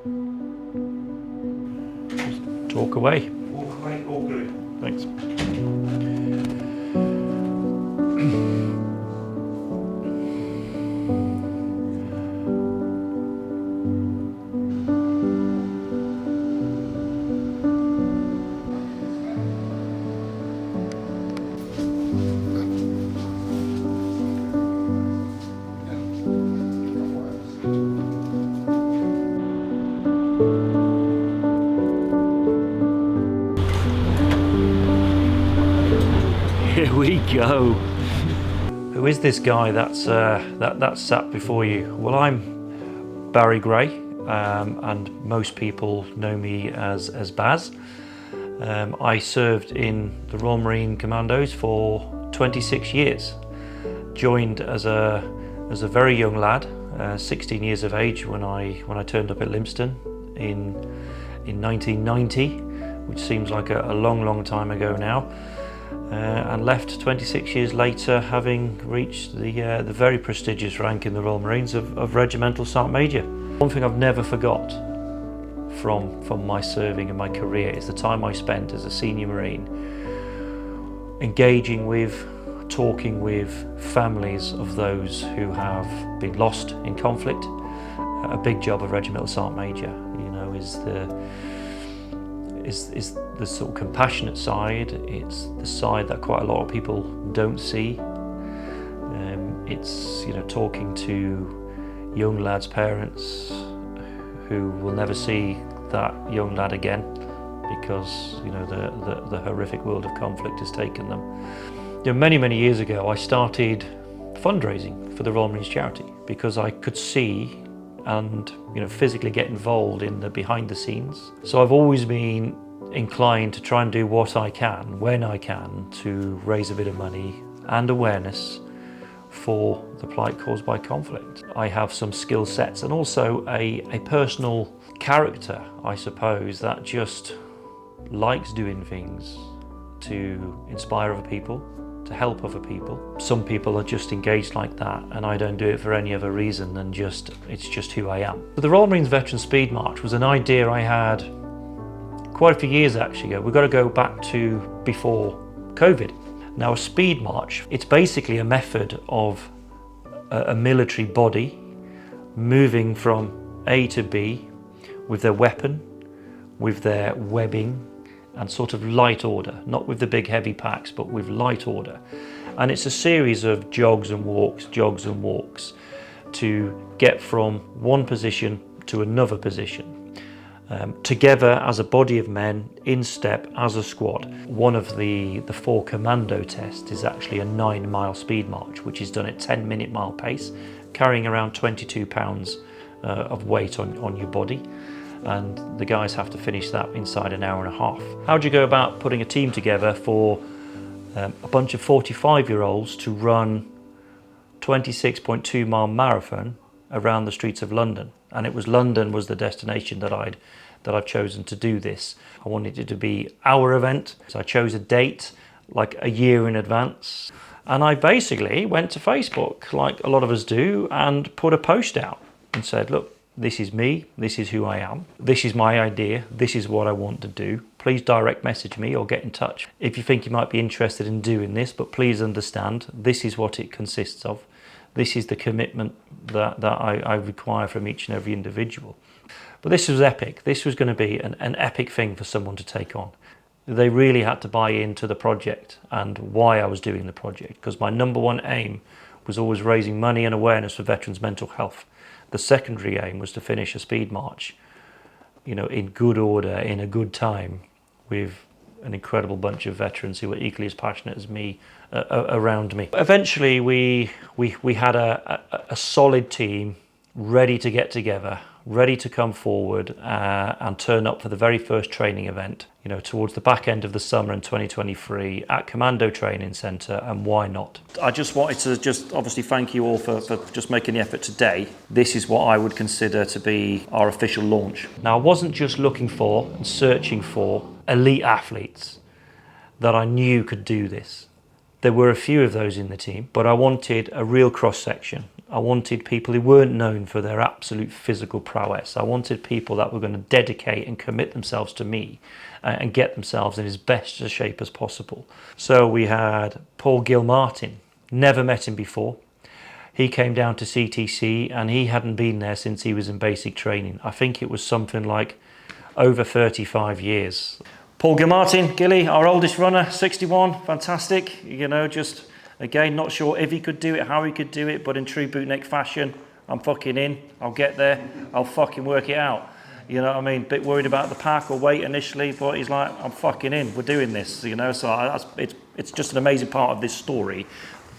Talk away. Walk away, all good. Thanks. Here we go. Who is this guy that's sat before you? Well, I'm Barry Gray, and most people know me as Baz. I served in the Royal Marine Commandos for 26 years. Joined as a very young lad, 16 years of age when I turned up at Lympstone in 1990, which seems like a long time ago now. And left 26 years later, having reached the very prestigious rank in the Royal Marines of Regimental Sergeant Major. One thing I've never forgot from my serving and my career is the time I spent as a senior Marine engaging with, talking with families of those who have been lost in conflict. A big job of Regimental Sergeant Major, you know, is the sort of compassionate side. It's the side that quite a lot of people don't see. It's, you know, talking to young lads' parents who will never see that young lad again because, you know, the horrific world of conflict has taken them. You know, many years ago I started fundraising for the Royal Marines charity because I could see and, you know, physically get involved in the behind the scenes. So I've always been inclined to try and do what I can, when I can, to raise a bit of money and awareness for the plight caused by conflict. I have some skill sets and also a personal character, I suppose, that just likes doing things to inspire other people, to help other people. Some people are just engaged like that, and I don't do it for any other reason than it's just who I am. But the Royal Marines Veteran Speed March was an idea I had quite a few years actually ago. We've got to go back to before COVID. Now, a speed march, it's basically a method of a military body moving from A to B with their weapon, with their webbing, and sort of light order, not with the big heavy packs, but with light order. And it's a series of jogs and walks to get from one position to another position. Together as a body of men, in step as a squad. One of the 4 commando tests is actually a 9-mile speed march, which is done at 10-minute mile pace, carrying around 22 pounds of weight on your body. And the guys have to finish that inside an hour and a half. How do you go about putting a team together for a bunch of 45-year-olds to run 26.2 mile marathon around the streets of London? And it was London was the destination that I've chosen to do this. I wanted it to be our event, so I chose a date like a year in advance. And I basically went to Facebook, like a lot of us do, and put a post out and said, look, this is me, this is who I am, this is my idea, this is what I want to do. Please direct message me or get in touch if you think you might be interested in doing this, but please understand this is what it consists of. This is the commitment that I require from each and every individual. But this was epic. This was going to be an epic thing for someone to take on. They really had to buy into the project and why I was doing the project, because my number one aim was always raising money and awareness for veterans' mental health. The secondary aim was to finish a speed march, you know, in good order, in a good time, with an incredible bunch of veterans who were equally as passionate as me around me. Eventually, we had a solid team ready to get together, ready to come forward and turn up for the very first training event, you know, towards the back end of the summer in 2023 at Commando Training Centre, and why not? I just wanted to just obviously thank you all for just making the effort today. This is what I would consider to be our official launch. Now, I wasn't just looking for and searching for elite athletes that I knew could do this. There were a few of those in the team, but I wanted a real cross-section. I wanted people who weren't known for their absolute physical prowess. I wanted people that were going to dedicate and commit themselves to me and get themselves in as best a shape as possible. So we had Paul Gilmartin, never met him before. He came down to CTC and he hadn't been there since he was in basic training. I think it was something like over 35 years. Paul Gilmartin, Gilly, our oldest runner, 61, fantastic. You know, just again, not sure if he could do it, how he could do it, but in true bootneck fashion, I'm fucking in, I'll get there, I'll fucking work it out. You know what I mean? Bit worried about the pack or weight initially, but he's like, I'm fucking in, we're doing this, you know? So it's just an amazing part of this story,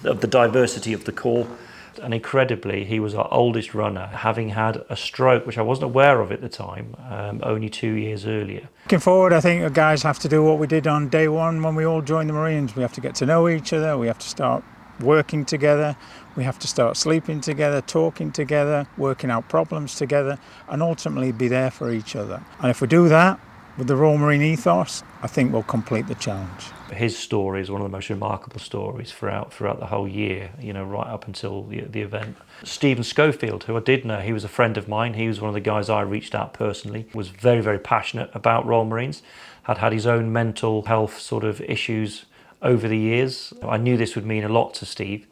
of the diversity of the corps. And incredibly, he was our oldest runner, having had a stroke, which I wasn't aware of at the time, only 2 years earlier. Looking forward, I think the guys have to do what we did on day one when we all joined the Marines. We have to get to know each other, we have to start working together, we have to start sleeping together, talking together, working out problems together, and ultimately be there for each other. And if we do that with the Royal Marine ethos, I think we'll complete the challenge. His story is one of the most remarkable stories throughout the whole year, you know, right up until the event. Stephen Schofield, who I did know, he was a friend of mine. He was one of the guys I reached out personally, was very, very passionate about Royal Marines, had his own mental health sort of issues over the years. I knew this would mean a lot to Steve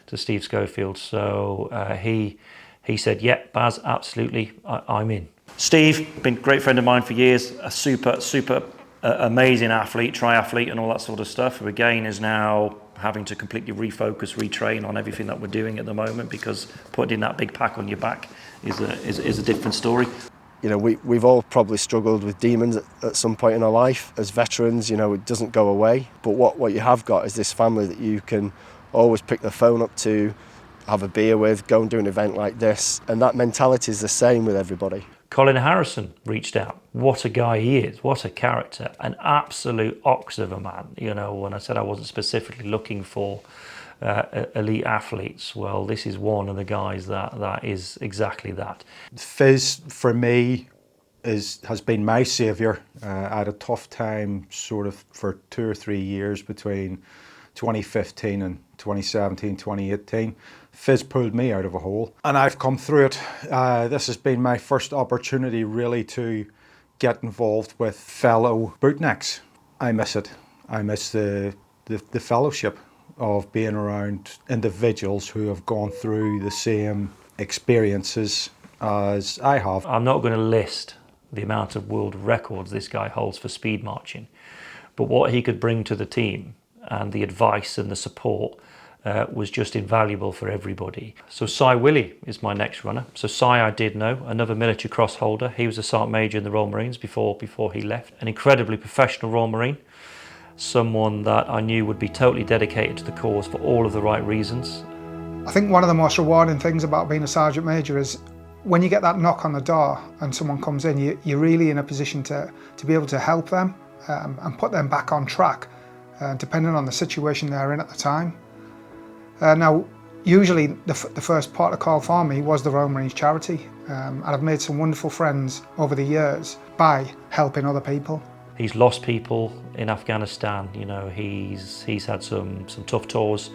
Schofield, so he said, yeah, Baz, absolutely, I'm in. Steve, been a great friend of mine for years, a super amazing athlete, triathlete and all that sort of stuff, who again is now having to completely refocus, retrain on everything that we're doing at the moment, because putting that big pack on your back is a different story. You know, we've all probably struggled with demons at some point in our life. As veterans, you know, it doesn't go away. But what you have got is this family that you can always pick the phone up to, have a beer with, go and do an event like this. And that mentality is the same with everybody. Colin Harrison reached out. What a guy he is, what a character, an absolute ox of a man. You know, when I said I wasn't specifically looking for elite athletes, well, this is one of the guys that is exactly that. Fizz, for me, has been my saviour. I had a tough time sort of for 2 or 3 years between 2015 and 2017, 2018. Fizz pulled me out of a hole and I've come through it. This has been my first opportunity really to get involved with fellow bootnecks. I miss it. I miss the fellowship of being around individuals who have gone through the same experiences as I have. I'm not going to list the amount of world records this guy holds for speed marching, but what he could bring to the team and the advice and the support was just invaluable for everybody. So Cy Willie is my next runner. So Cy I did know, another military cross holder. He was a Sergeant Major in the Royal Marines before he left. An incredibly professional Royal Marine, someone that I knew would be totally dedicated to the cause for all of the right reasons. I think one of the most rewarding things about being a Sergeant Major is when you get that knock on the door and someone comes in, you're really in a position to be able to help them and put them back on track, depending on the situation they're in at the time. Now, usually the first port of call for me was the Royal Marines charity, and I've made some wonderful friends over the years by helping other people. He's lost people in Afghanistan, you know, he's had some tough tours,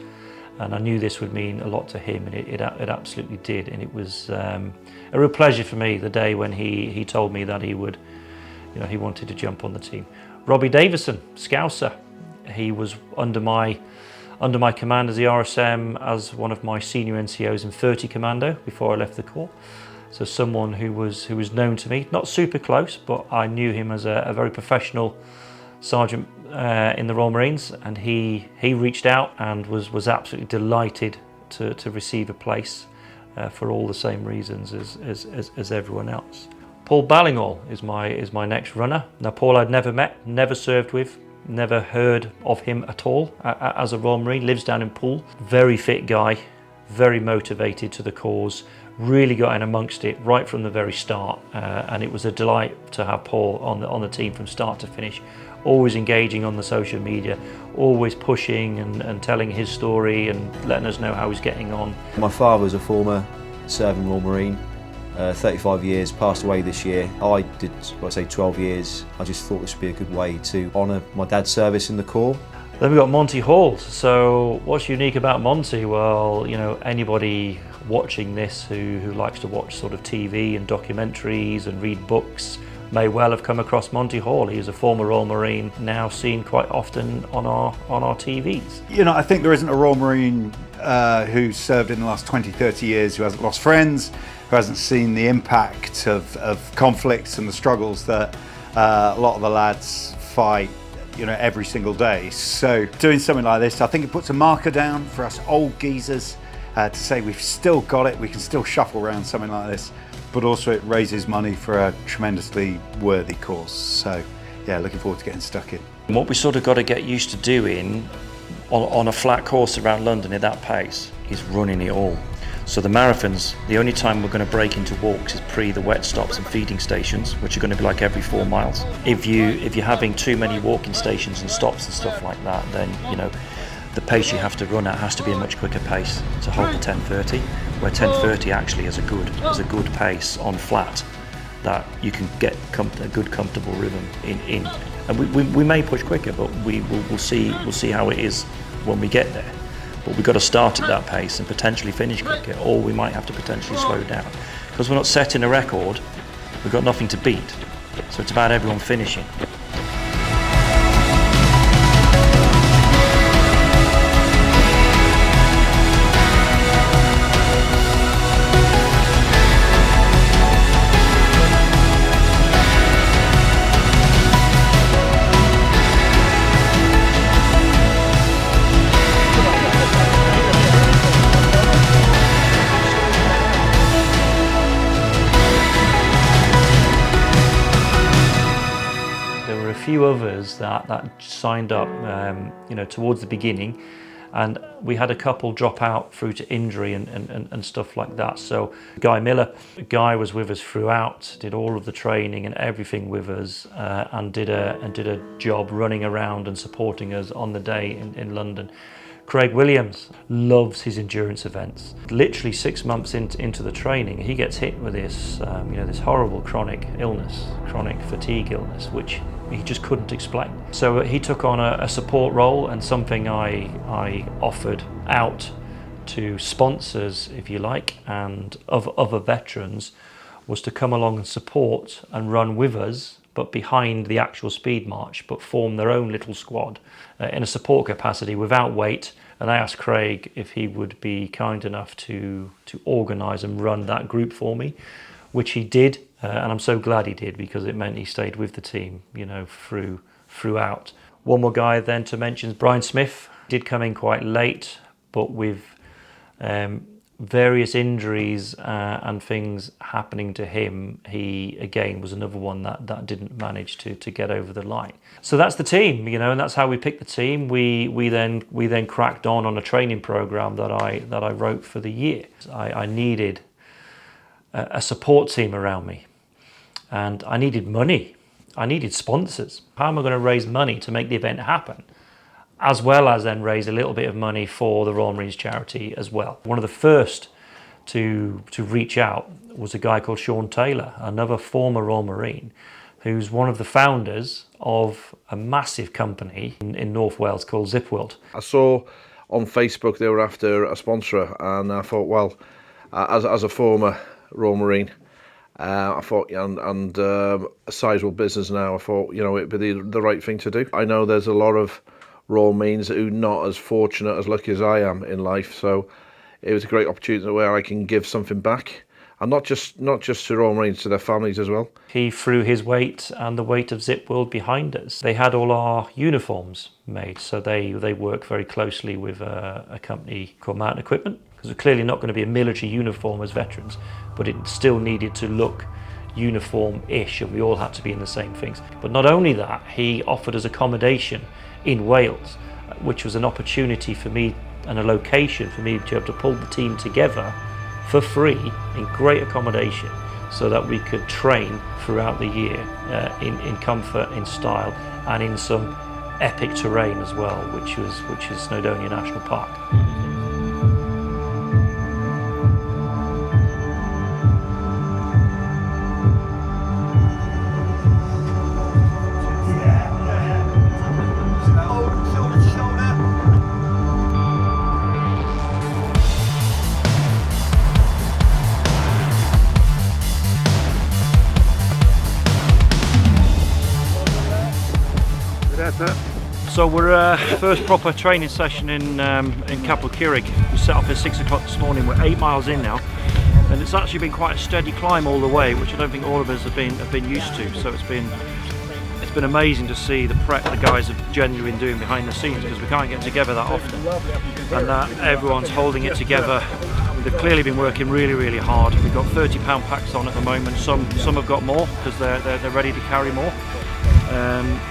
and I knew this would mean a lot to him, and it absolutely did. And it was a real pleasure for me the day when he told me that he would, you know, he wanted to jump on the team. Robbie Davison, Scouser, he was under my command as the RSM, as one of my senior NCOs in 30 Commando before I left the Corps. So someone who was known to me, not super close, but I knew him as a very professional sergeant in the Royal Marines, and he reached out and was absolutely delighted to receive a place for all the same reasons as everyone else. Paul Ballingall is my next runner. Now Paul I'd never met, never served with, never heard of him at all as a Royal Marine, lives down in Poole. Very fit guy, very motivated to the cause, really got in amongst it right from the very start, and it was a delight to have Paul on the team from start to finish, always engaging on the social media, always pushing and telling his story and letting us know how he's getting on. My father was a former serving Royal Marine, 35 years, passed away this year. I did, 12 years. I just thought this would be a good way to honour my dad's service in the Corps. Then we've got Monty Hall. So what's unique about Monty? Well, you know, anybody watching this who likes to watch sort of TV and documentaries and read books may well have come across Monty Hall. He is a former Royal Marine, now seen quite often on our TVs. You know, I think there isn't a Royal Marine who's served in the last 20, 30 years who hasn't lost friends, who hasn't seen the impact of conflicts and the struggles that a lot of the lads fight, you know, every single day. So doing something like this, I think it puts a marker down for us old geezers to say we've still got it, we can still shuffle around something like this, but also it raises money for a tremendously worthy cause. So yeah, looking forward to getting stuck in. What we sort of got to get used to doing on a flat course around London at that pace is running it all. So the marathons, the only time we're going to break into walks is pre the wet stops and feeding stations, which are going to be like every 4 miles. If you're having too many walking stations and stops and stuff like that, then you know the pace you have to run at has to be a much quicker pace to hold the 10:30, where 10:30 actually is a good pace on flat that you can get a good comfortable rhythm in. And we may push quicker, but we'll see how it is when we get there. But we've got to start at that pace and potentially finish quicker, or we might have to potentially slow down. Because we're not setting a record, we've got nothing to beat. So it's about everyone finishing. Few others that signed up, you know, towards the beginning, and we had a couple drop out through to injury and stuff like that. So Guy Miller, Guy was with us throughout, did all of the training and everything with us, and did a job running around and supporting us on the day in London. Craig Williams loves his endurance events. Literally 6 months into the training, he gets hit with this, you know, this horrible chronic illness, chronic fatigue illness, which he just couldn't explain. So he took on a support role, and something I offered out to sponsors, if you like, and of other veterans, was to come along and support and run with us, but behind the actual speed march, but form their own little squad in a support capacity without weight. And I asked Craig if he would be kind enough to organise and run that group for me, which he did, and I'm so glad he did, because it meant he stayed with the team, you know, throughout. One more guy then to mention is Brian Smith. Did come in quite late, but with various injuries and things happening to him, he again was another one that didn't manage to get over the line. So that's the team, you know, and that's how we picked the team. We then cracked on a training program that I wrote for the year. I needed a support team around me, and I needed money. I needed sponsors. How am I going to raise money to make the event happen, as well as then raise a little bit of money for the Royal Marines charity as well? One of the first to reach out was a guy called Sean Taylor, another former Royal Marine, who's one of the founders of a massive company in North Wales called Zipworld. I saw on Facebook they were after a sponsor, and I thought, well, as a former Royal Marine, I thought, and a sizable business now, I thought, you know, it'd be the right thing to do. I know there's a lot of Royal Marines who are not as fortunate, as lucky as I am in life, so it was a great opportunity where I can give something back, and not just to Royal Marines, to their families as well. He threw his weight and the weight of Zipworld behind us. They had all our uniforms made, so they work very closely with a company called Mountain Equipment, because we're clearly not going to be a military uniform as veterans, but it still needed to look uniform-ish, and we all had to be in the same things. But not only that, he offered us accommodation in Wales, which was an opportunity for me and a location for me to be able to pull the team together for free in great accommodation, so that we could train throughout the year in comfort, in style, and in some epic terrain as well, which is Snowdonia National Park. Shoulder, that. So we're first proper training session in Capel Curig. We set up at 6 o'clock this morning. We're 8 miles in now, and it's actually been quite a steady climb all the way, which I don't think all of us have been used to. So it's been amazing to see the prep the guys have genuinely been doing behind the scenes, because we can't get together that often, and that everyone's holding it together. They've clearly been working really hard. We've got 30-pound packs on at the moment. Some have got more because they're ready to carry more.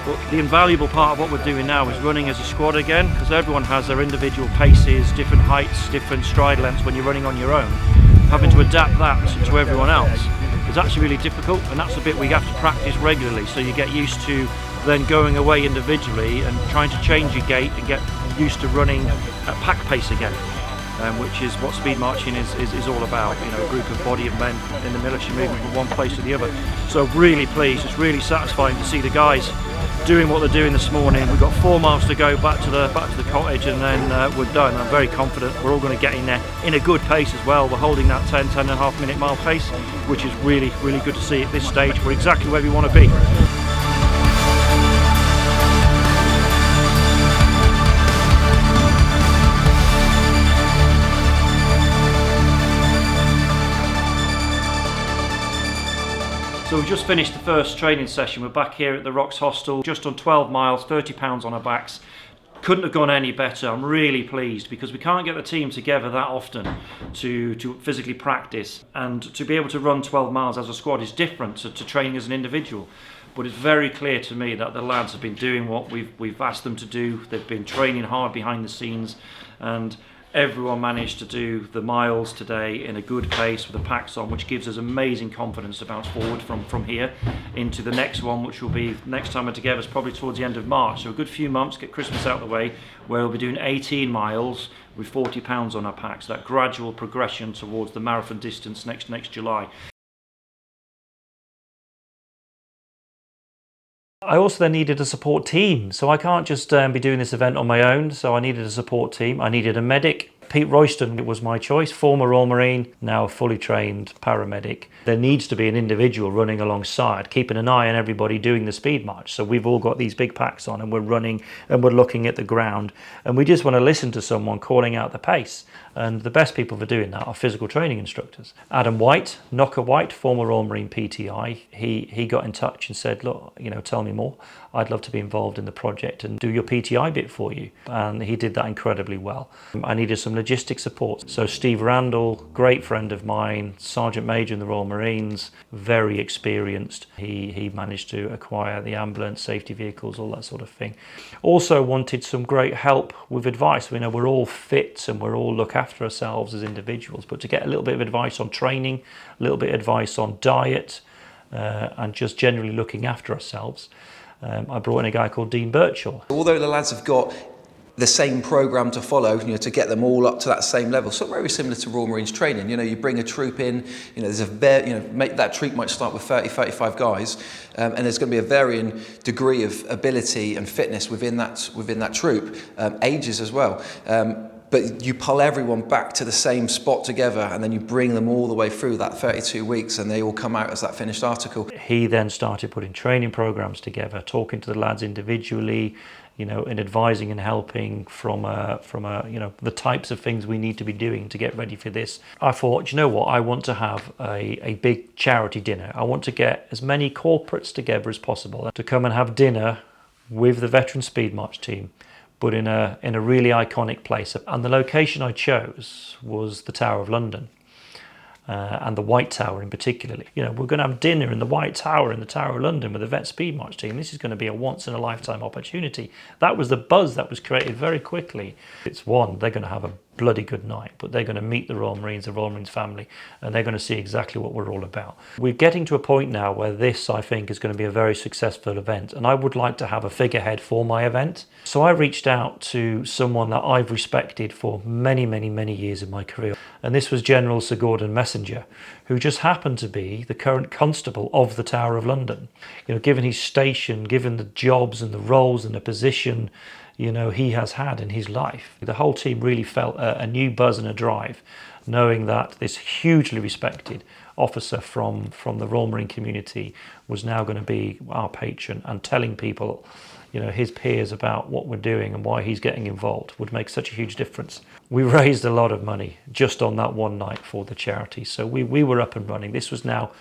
But the invaluable part of what we're doing now is running as a squad again, because everyone has their individual paces, different heights, different stride lengths when you're running on your own. Having to adapt that to everyone else is actually really difficult, and that's the bit we have to practice regularly, so you get used to then going away individually and trying to change your gait and get used to running at pack pace again, which is what speed marching is all about. You know, a group of body of men in the military moving from one place to the other. So really pleased, it's really satisfying to see the guys doing what they're doing this morning. We've got 4 miles to go back to the cottage, and then we're done. I'm very confident we're all going to get in there in a good pace as well. We're holding that 10.5 minute mile pace, which is really good to see at this stage. We're exactly where we want to be. So we've just finished the first training session. We're back here at the Rocks Hostel, just on 12 miles, 30 pounds on our backs. Couldn't have gone any better. I'm really pleased, because we can't get the team together that often to physically practice, and to be able to run 12 miles as a squad is different to training as an individual. But it's very clear to me that the lads have been doing what we've asked them to do. They've been training hard behind the scenes, and everyone managed to do the miles today in a good pace with the packs on, which gives us amazing confidence to bounce forward from here into the next one, which will be next time we're together is probably towards the end of March. So a good few months, get Christmas out of the way, where we'll be doing 18 miles with 40 pounds on our packs. That gradual progression towards the marathon distance next July. I also then needed a support team, so I can't just be doing this event on my own, so I needed a support team. I needed a medic. Pete Royston was my choice, former Royal Marine, now a fully trained paramedic. There needs to be an individual running alongside, keeping an eye on everybody doing the speed march. So we've all got these big packs on, and we're running and we're looking at the ground, and we just want to listen to someone calling out the pace. And the best people for doing that are physical training instructors. Adam White, Knocker White, former Royal Marine PTI, he got in touch and said, look, you know, tell me more. I'd love to be involved in the project and do your PTI bit for you. And he did that incredibly well. I needed some logistic support. So Steve Randall, great friend of mine, Sergeant Major in the Royal Marines, very experienced. He managed to acquire the ambulance, safety vehicles, all that sort of thing. Also wanted some great help with advice. We know we're all fit and we're all look after ourselves as individuals, but to get a little bit of advice on training, a little bit of advice on diet, and just generally looking after ourselves, I brought in a guy called Dean Birchall. Although the lads have got the same programme to follow, you know, to get them all up to that same level, so very similar to Royal Marines training. You know, you bring a troop in, you know, there's that troop might start with 30, 35 guys, and there's going to be a varying degree of ability and fitness within that troop, ages as well. But you pull everyone back to the same spot together, and then you bring them all the way through that 32 weeks, and they all come out as that finished article. He then started putting training programs together, talking to the lads individually, you know, and advising and helping from a you know, the types of things we need to be doing to get ready for this. I thought, you know what, I want to have a big charity dinner. I want to get as many corporates together as possible to come and have dinner with the Veteran Speed March team, but in a really iconic place. And the location I chose was the Tower of London, and the White Tower in particular. You know, we're going to have dinner in the White Tower in the Tower of London with the Vet Speed March team. This is going to be a once-in-a-lifetime opportunity. That was the buzz that was created very quickly. It's one, they're going to have a bloody good night, but they're going to meet the Royal Marines, the Royal Marines family, and they're going to see exactly what we're all about. We're getting to a point now where this, I think, is going to be a very successful event, and I would like to have a figurehead for my event. So I reached out to someone that I've respected for many, many, many years in my career, and this was General Sir Gordon Messenger, who just happened to be the current constable of the Tower of London. You know, given his station, given the jobs and the roles and the position, you know, he has had in his life, the whole team really felt a new buzz and a drive, knowing that this hugely respected officer from the Royal Marine community was now going to be our patron, and telling people, his peers about what we're doing and why he's getting involved would make such a huge difference. We raised a lot of money just on that one night for the charity. So we were up and running. This was now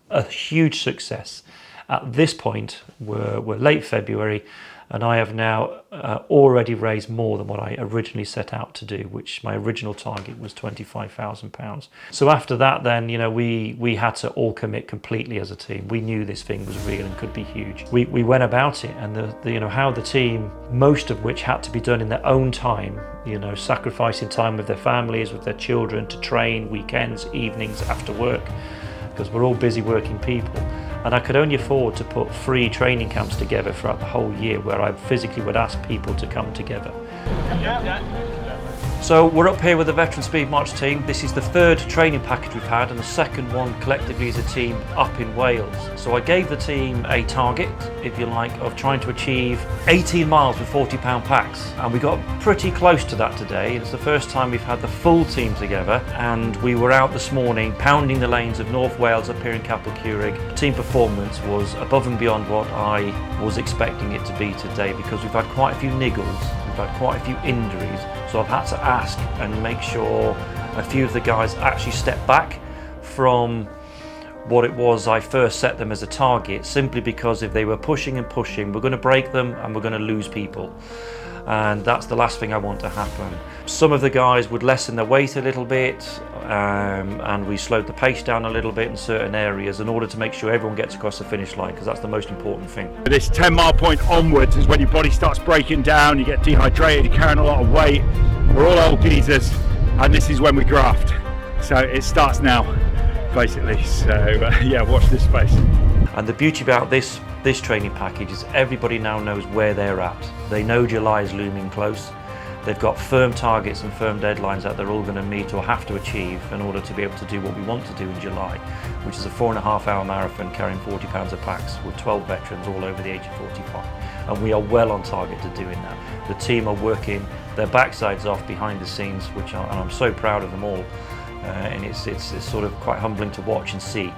a huge success. At this point, we're late February, and I have now already raised more than what I originally set out to do, which my original target was £25,000. So after that, then, we had to all commit completely as a team. We knew this thing was real and could be huge. We went about it, and how the team, most of which had to be done in their own time, sacrificing time with their families, with their children, to train weekends, evenings, after work, because we're all busy working people. And I could only afford to put 3 training camps together throughout the whole year, where I physically would ask people to come together. So we're up here with the Veteran Speed March team. This is the 3rd training package we've had, and the 2nd one collectively as a team up in Wales. So I gave the team a target, if you like, of trying to achieve 18 miles with 40-pound packs. And we got pretty close to that today. It's the first time we've had the full team together, and we were out this morning pounding the lanes of North Wales up here in Capel Curig. Team performance was above and beyond what I was expecting it to be today, because we've had quite a few niggles, we've had quite a few injuries. So I've had to ask and make sure a few of the guys actually step back from what it was I first set them as a target, simply because if they were pushing and pushing, we're going to break them and we're going to lose people. And that's the last thing I want to happen. Some of the guys would lessen their weight a little bit, and we slowed the pace down a little bit in certain areas in order to make sure everyone gets across the finish line, because that's the most important thing. This 10-mile point onwards is when your body starts breaking down, you get dehydrated, you're carrying a lot of weight. We're all old geezers, and this is when we graft. So it starts now, basically. So yeah, watch this space. And the beauty about this training package is everybody now knows where they're at. They know July is looming close. They've got firm targets and firm deadlines that they're all going to meet or have to achieve in order to be able to do what we want to do in July, which is a 4.5-hour marathon carrying 40 pounds of packs with 12 veterans all over the age of 45. And we are well on target to doing that. The team are working their backsides off behind the scenes, and I'm so proud of them all. And it's sort of quite humbling to watch and see.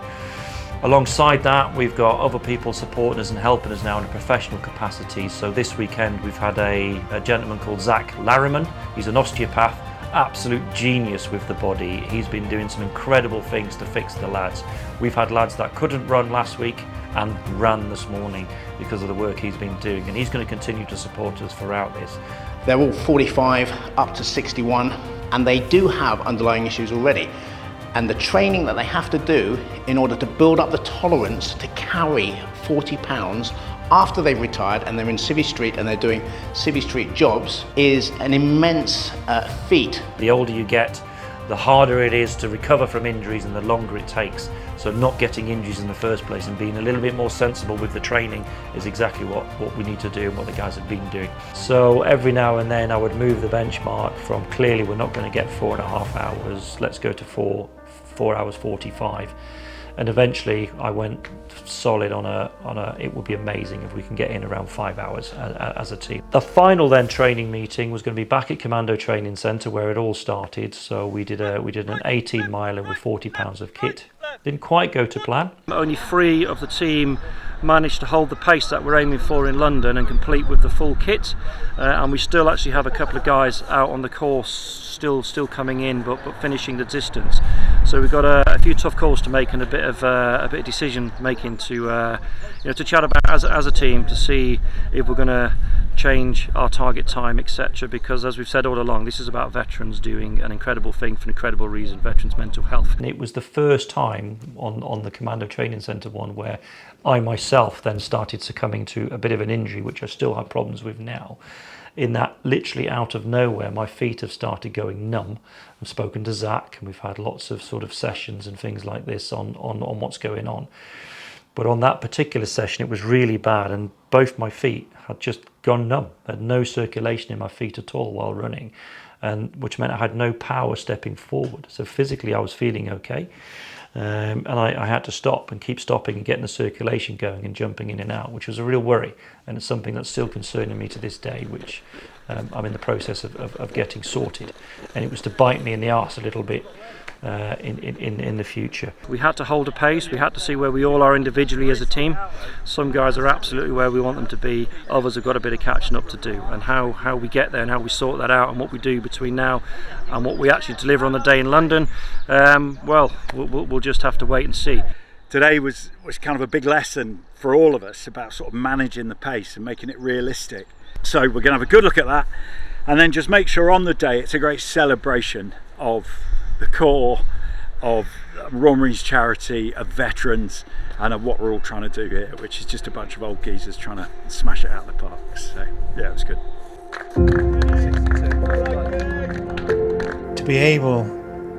Alongside that, we've got other people supporting us and helping us now in a professional capacity. So this weekend we've had a gentleman called Zach Larriman. He's an osteopath, absolute genius with the body. He's been doing some incredible things to fix the lads. We've had lads that couldn't run last week and ran this morning because of the work he's been doing, and he's going to continue to support us throughout this. They're all 45 up to 61, and they do have underlying issues already. And the training that they have to do in order to build up the tolerance to carry 40 pounds after they've retired and they're in Civvy Street and they're doing Civvy Street jobs is an immense feat. The older you get, the harder it is to recover from injuries and the longer it takes. So not getting injuries in the first place and being a little bit more sensible with the training is exactly what we need to do and what the guys have been doing. So every now and then I would move the benchmark from clearly we're not going to get 4.5 hours, let's go to 4 hours 45. And eventually I went solid on a it would be amazing if we can get in around 5 hours as a team. The final then training meeting was going to be back at Commando Training Centre where it all started. So we did an 18 miler with 40 pounds of kit. Didn't quite go to plan. Only 3 of the team managed to hold the pace that we're aiming for in London and complete with the full kit, and we still actually have a couple of guys out on the course still coming in but finishing the distance. So we've got a few tough calls to make and a bit of decision making to chat about as a team to see if we're going to change our target time, etc. Because as we've said all along, this is about veterans doing an incredible thing for an incredible reason, veterans' mental health. And it was the first time on the Commando Training Centre one where I myself then started succumbing to a bit of an injury, which I still have problems with now, in that literally out of nowhere my feet have started going numb. I've spoken to Zach and we've had lots of sort of sessions and things like this on what's going on. But on that particular session it was really bad, and both my feet had just gone numb. I had no circulation in my feet at all while running, and which meant I had no power stepping forward. So physically I was feeling okay, and I had to stop and keep stopping and getting the circulation going and jumping in and out, which was a real worry, and it's something that's still concerning me to this day, which I'm in the process of getting sorted. And it was to bite me in the arse a little bit in the future. We had to hold a pace. We had to see where we all are individually as a team. Some guys are absolutely where we want them to be. Others have got a bit of catching up to do. And how we get there and how we sort that out and what we do between now and what we actually deliver on the day in London, well, we'll just have to wait and see. Today was kind of a big lesson for all of us about sort of managing the pace and making it realistic. So we're going to have a good look at that, and then just make sure on the day it's a great celebration of the core of Royal Marines charity, of veterans, and of what we're all trying to do here, which is just a bunch of old geezers trying to smash it out of the park. So yeah, it was good. To be able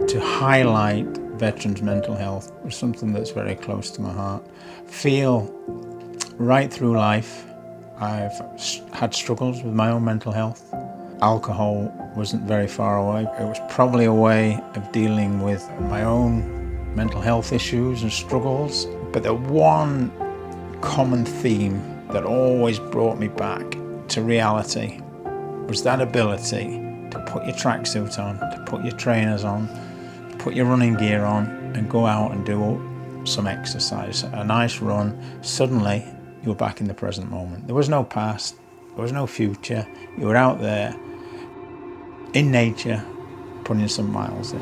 to highlight veterans' mental health was something that's very close to my heart. Feel right through life I've had struggles with my own mental health. Alcohol wasn't very far away. It was probably a way of dealing with my own mental health issues and struggles. But the one common theme that always brought me back to reality was that ability to put your tracksuit on, to put your trainers on, to put your running gear on and go out and do some exercise, a nice run. Suddenly you were back in the present moment. There was no past, there was no future. You were out there in nature, putting some miles in.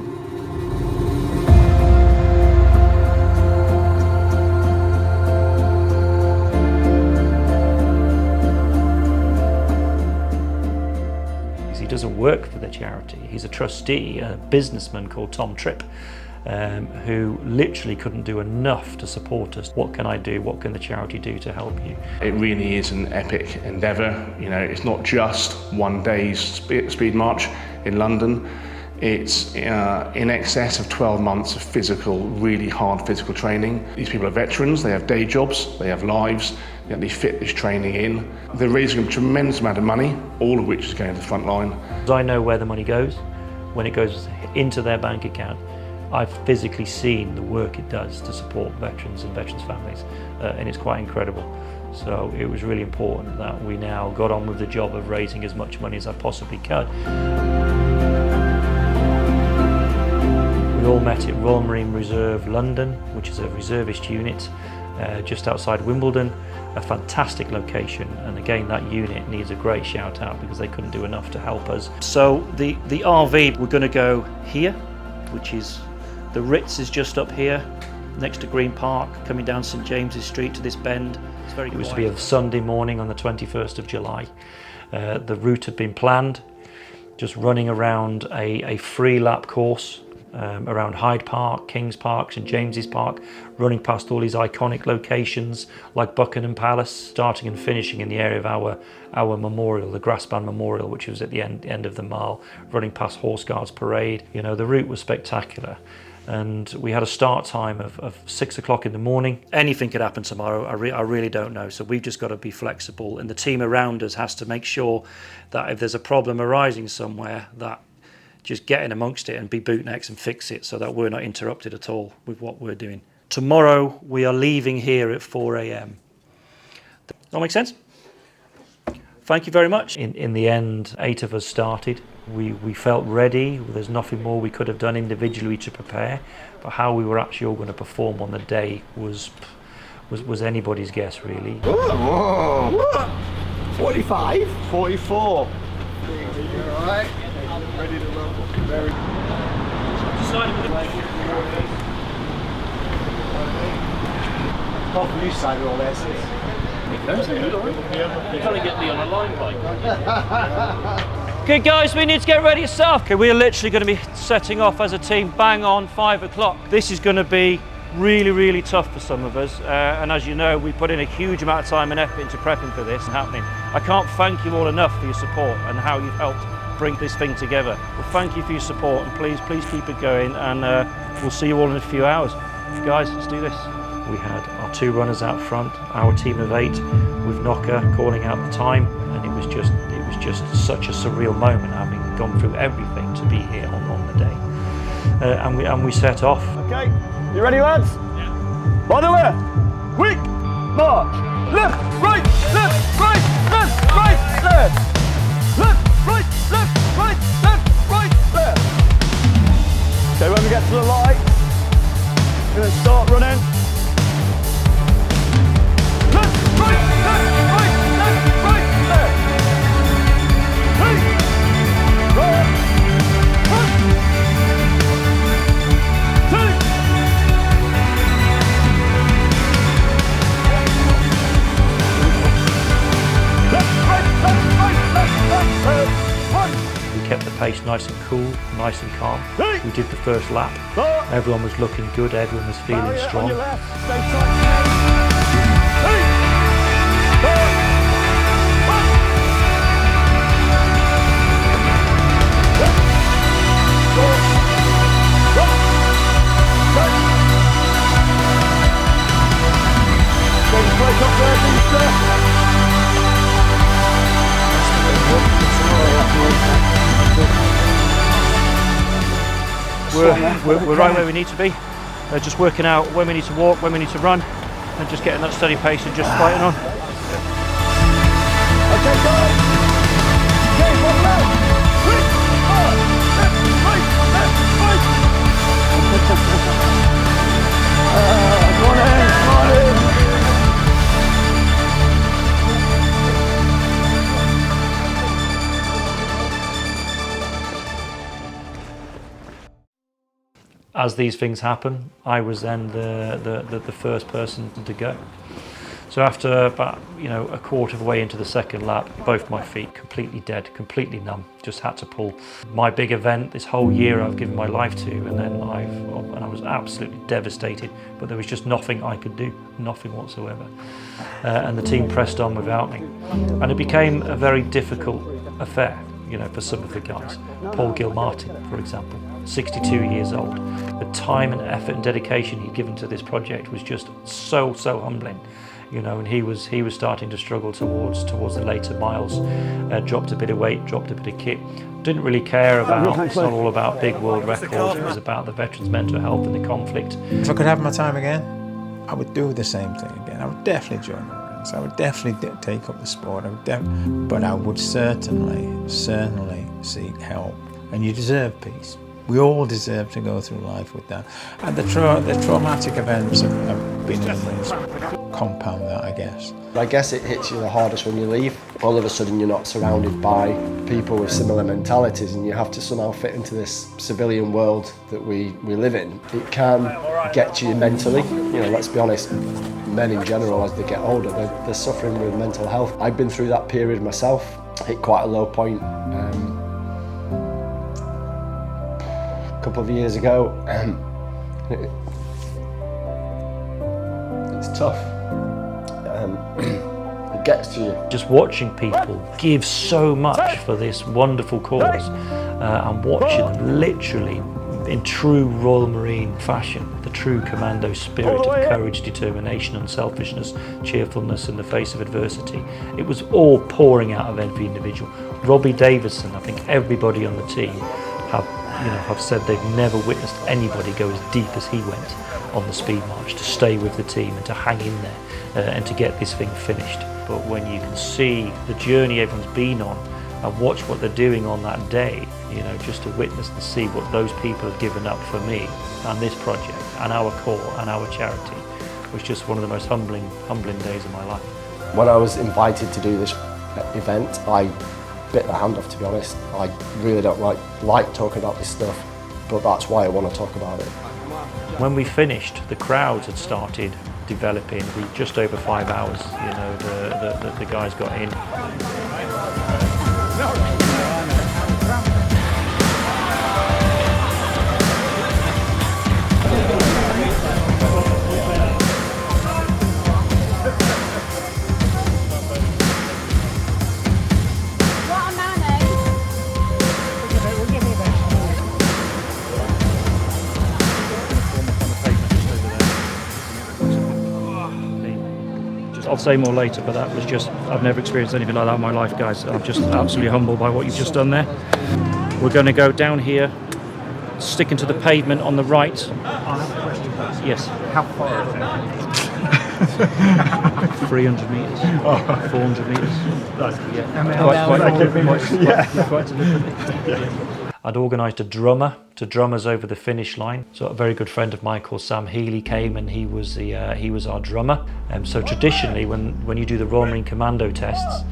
He doesn't work for the charity. He's a trustee, a businessman called Tom Tripp, who literally couldn't do enough to support us. What can I do? What can the charity do to help you? It really is an epic endeavour. You know, it's not just one day's speed march in London. It's in excess of 12 months of physical, really hard physical training. These people are veterans, they have day jobs, they have lives, yet they fit this training in. They're raising a tremendous amount of money, all of which is going to the front line. I know where the money goes. When it goes into their bank account, I've physically seen the work it does to support veterans and veterans' families, and it's quite incredible. So it was really important that we now got on with the job of raising as much money as I possibly could. We all met at Royal Marine Reserve London, which is a reservist unit just outside Wimbledon, a fantastic location, and again that unit needs a great shout out because they couldn't do enough to help us. So the RV, we're going to go here, which is the Ritz is just up here next to Green Park, coming down St James's Street to this bend. It was to be a Sunday morning on the 21st of July. The route had been planned, just running around a free lap course around Hyde Park, Kings Park, St James's Park, running past all these iconic locations like Buckingham Palace, starting and finishing in the area of our memorial, the Grassband Memorial, which was at the end of the mile, running past Horse Guards Parade. You know, the route was spectacular. And we had a start time of 6 o'clock in the morning. Anything could happen tomorrow, I really don't know. So we've just got to be flexible, and the team around us has to make sure that if there's a problem arising somewhere, that just get in amongst it and be bootnecks and fix it so that we're not interrupted at all with what we're doing. Tomorrow we are leaving here at 4 a.m. Does that make sense? Thank you very much. In the end, 8 of us started. We felt ready. There's nothing more we could have done individually to prepare, but how we were actually all going to perform on the day was anybody's guess, really. Whoa. 45? 44. All right. Ready to rumble. Very good. Not from you side of all this. You're trying to get me on a line bike. Okay guys, we need to get ready to set off. Okay, we're literally going to be setting off as a team bang on 5 o'clock. This is going to be really tough for some of us, and as you know, we put in a huge amount of time and effort into prepping for this and happening. I can't thank you all enough for your support and how you've helped bring this thing together. Well, thank you for your support, and please keep it going, and we'll see you all in a few hours. Guys, let's do this. We had our 2 runners out front, our team of 8 with Knocker calling out the time, and it was just such a surreal moment, having gone through everything to be here on the day. And we set off. Okay, you ready, lads? Yeah. By the left, quick march. Left, right, left, right, left, right, left. Left, right, left, right, left, right, left. Okay, when we get left to the right. Gonna start running. Left, right, left, right, left, right, left. Hey, right, one, two. Left, right, left, right, left, right, one. We kept the pace nice and cool, nice and calm. We did the first lap. Everyone was looking good, everyone was feeling strong. We're right where we need to be. Just working out when we need to walk, when we need to run, and just getting that steady pace and just fighting on. Okay, guys. Okay, one left. 3, 4, left, right, left, right. Come on in, come on in. As these things happen, I was then the first person to go. So after about a quarter of the way into the second lap, both my feet completely dead, completely numb, just had to pull. My big event this whole year I've given my life to, and then I was absolutely devastated, but there was just nothing I could do, nothing whatsoever. And the team pressed on without me. And it became a very difficult affair, for some of the guys. Paul Gilmartin, for example, 62 years old. The time and effort and dedication he'd given to this project was just so humbling. And he was starting to struggle towards the later miles. Dropped a bit of weight, dropped a bit of kit. Didn't really care about, it's not all about big world records, it was about the veterans' mental health and the conflict. If I could have my time again, I would do the same thing again. I would definitely join the Marines. I would definitely take up the sport. But I would certainly seek help. And you deserve peace. We all deserve to go through life with that. And the traumatic events of being in the Marines compound that, I guess. I guess it hits you the hardest when you leave. All of a sudden you're not surrounded by people with similar mentalities and you have to somehow fit into this civilian world that we live in. It can get to you mentally. Let's be honest, men in general, as they get older, they're suffering with mental health. I've been through that period myself, hit quite a low point. A couple of years ago, it's tough. It gets to you. Just watching people give so much for this wonderful cause and watching them literally in true Royal Marine fashion, the true commando spirit of courage, determination, unselfishness, cheerfulness in the face of adversity. It was all pouring out of every individual. Robbie Davison, I think everybody on the team have said they've never witnessed anybody go as deep as he went on the speed march, to stay with the team and to hang in there and to get this thing finished. But when you can see the journey everyone's been on and watch what they're doing on that day, just to witness and see what those people have given up for me and this project and our corps and our charity was just one of the most humbling days of my life. When I was invited to do this event, I bit the hand off, to be honest. I really don't like talking about this stuff, but that's why I want to talk about it. When we finished, the crowds had started developing. Just over 5 hours, the guys got in. I'll say more later, but that was just, I've never experienced anything like that in my life, guys. I'm just absolutely humbled by what you've just done there. We're going to go down here, sticking to the pavement on the right. I have a question, please. Yes. How far is it? 300 metres, 400 metres. That's yeah. Quite deliberately. I'd organised a drummer to drum us over the finish line. So a very good friend of mine called Sam Healy came, and he was our drummer. So traditionally, when you do the Royal Marine Commando tests,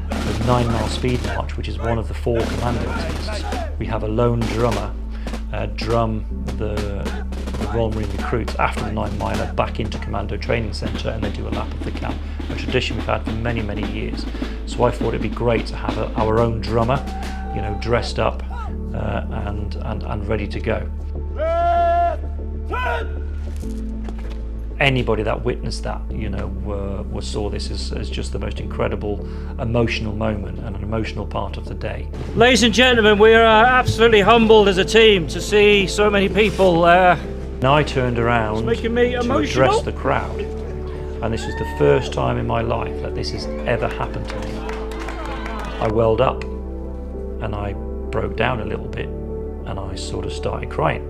the 9 mile speed march, which is one of the 4 commando tests, we have a lone drummer drum the Royal Marine recruits after the 9 miler back into Commando Training Centre, and they do a lap of the camp. A tradition we've had for many, many years. So I thought it'd be great to have our own drummer, you know, dressed up and ready to go. Anybody that witnessed that, you know, saw this as just the most incredible emotional moment and an emotional part of the day. Ladies and gentlemen, we are absolutely humbled as a team to see so many people. And I turned around to address the crowd, and this was the first time in my life that this has ever happened to me. I welled up and I broke down a little bit, and I sort of started crying.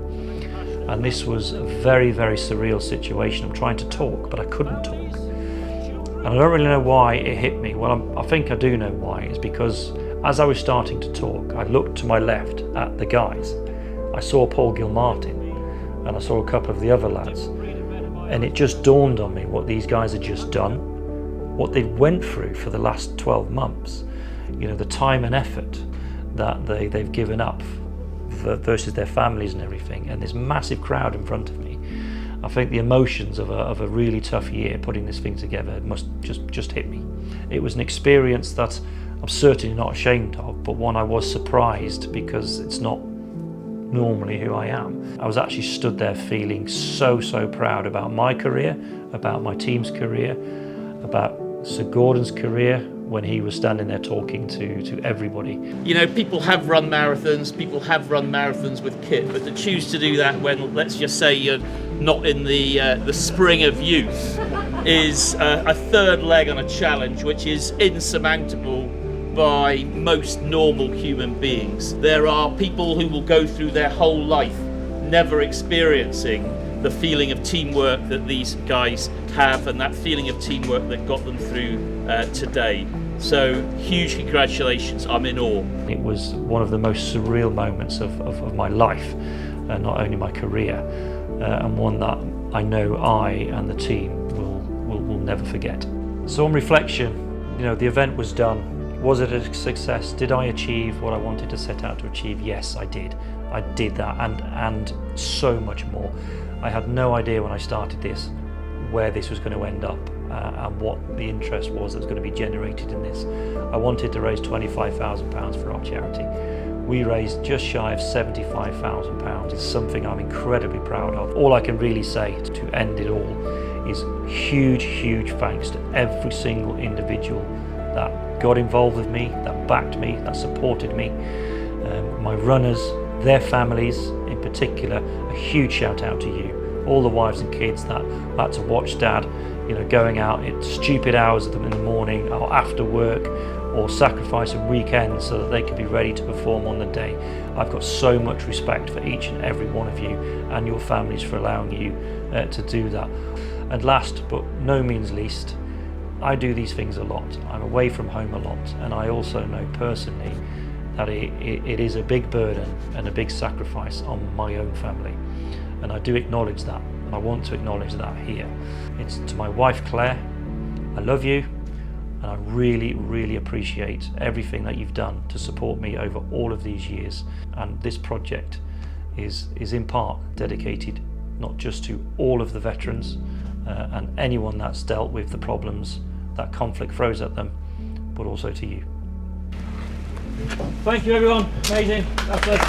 And this was a very, very surreal situation. I'm trying to talk, but I couldn't talk. And I don't really know why it hit me. Well, I think I do know why. It's because as I was starting to talk, I looked to my left at the guys. I saw Paul Gilmartin, and I saw a couple of the other lads. And it just dawned on me what these guys had just done, what they went through for the last 12 months. You know, the time and effort that they've given up versus their families and everything, and this massive crowd in front of me. I think the emotions of a really tough year putting this thing together must just hit me. It was an experience that I'm certainly not ashamed of, but one I was surprised because it's not normally who I am. I was actually stood there feeling so proud about my career, about my team's career, about Sir Gordon's career, when he was standing there talking to everybody. You know, people have run marathons with kit, but to choose to do that when, let's just say, you're not in the spring of youth is a third leg on a challenge which is insurmountable by most normal human beings. There are people who will go through their whole life never experiencing the feeling of teamwork that these guys have, and that feeling of teamwork that got them through today. So huge congratulations, I'm in awe. It was one of the most surreal moments of my life, not only my career, and one that I know I and the team will never forget. So on reflection, you know, the event was done. Was it a success? Did I achieve what I wanted to set out to achieve? Yes, I did. I did that and so much more. I had no idea when I started this where this was going to end up and what the interest was that was going to be generated in this. I wanted to raise £25,000 for our charity. We raised just shy of £75,000. It's something I'm incredibly proud of. All I can really say to end it all is huge thanks to every single individual that got involved with me, that backed me, that supported me. My runners, their families in particular, a huge shout out to you. All the wives and kids that had to watch Dad, you know, going out at stupid hours of them in the morning or after work, or sacrificing weekends so that they could be ready to perform on the day. I've got so much respect for each and every one of you and your families for allowing you to do that. And last but no means least, I do these things a lot. I'm away from home a lot, and I also know personally that it is a big burden and a big sacrifice on my own family. And I do acknowledge that, and I want to acknowledge that here. It's to my wife Claire, I love you, and I really appreciate everything that you've done to support me over all of these years. And this project is in part dedicated not just to all of the veterans and anyone that's dealt with the problems that conflict throws at them, but also to you. Thank you everyone, amazing. That's it.